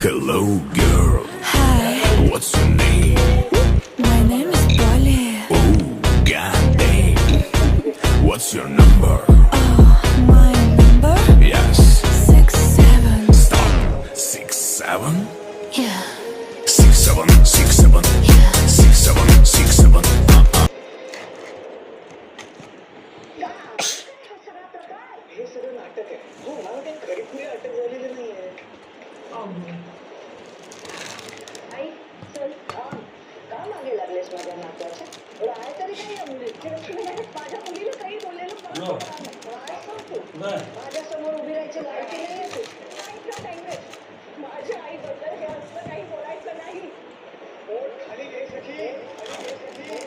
Hello, girl. Hi, What's your name? my name is Polly. Oh, goddamn. What's your number? My number Yes. 67. Stop. 6'7"? Yeah, 6'7", 6'7", yeah. 6'7", 6'7". हे सगळं नाटक आहे. हो, मला काही खरीखुरी अटक झालेली नाहीये. आई, चल. का मागे लागलेस माझ्या नात्याच्या? राय तरी काय या मुली? माझ्या मुलीला काही बोललेलं फार बरं नाही. राय सांगतो. माझ्यासमोर उभी राहायची लायकी नाहीये तू. आईचा टाइम. माझ्या आईबद्दल हे असं काही बोलायचं नाही. पोट खाली घे सखी. खाली घे सखी.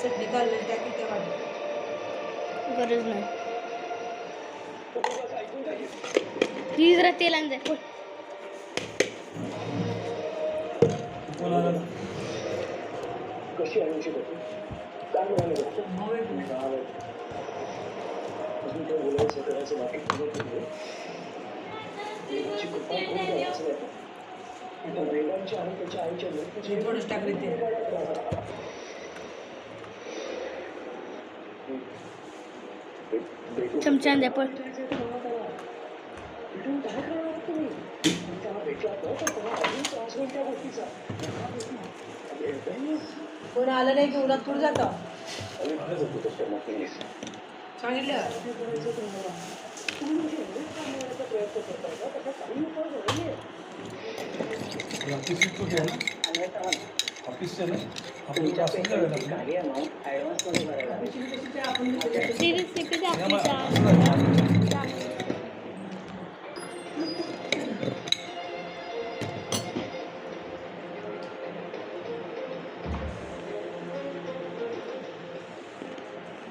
चटणी काढलेली त्या किती वाटत गरज नाही तू बस ऐकून घे. प्लीज जरा तेल आण दे बोल. कशी आणायची बघू? काय म्हणाले बघतो? अजून काय बोलायचं करायचं बाकी खबर नाही. देवाची कृपा कोण करायचं नाही. आता वेदांच्या आणि त्याच्या आईच्या मृत्यूची थोडंच टाकले ते चमचा आण दे पळ. भेटून काय करणार तुम्ही? त्याला भेटला तर तुम्हाला अजून त्रास होईल त्या गोष्टीचा. कोण आलं नाही की उन्हात पुढे जातं आणि काय जातो तसं मग प्लीज. सांगितलं तुम्ही म्हणजे एवढेच काम करण्याचा प्रयत्न करताय का? त्याचा काही उपाय नाहीये. तुमच्यापैकी काही amount advance मध्ये भरायला हवी. ती रेसिपी आपली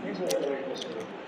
Please, वेळ बसू.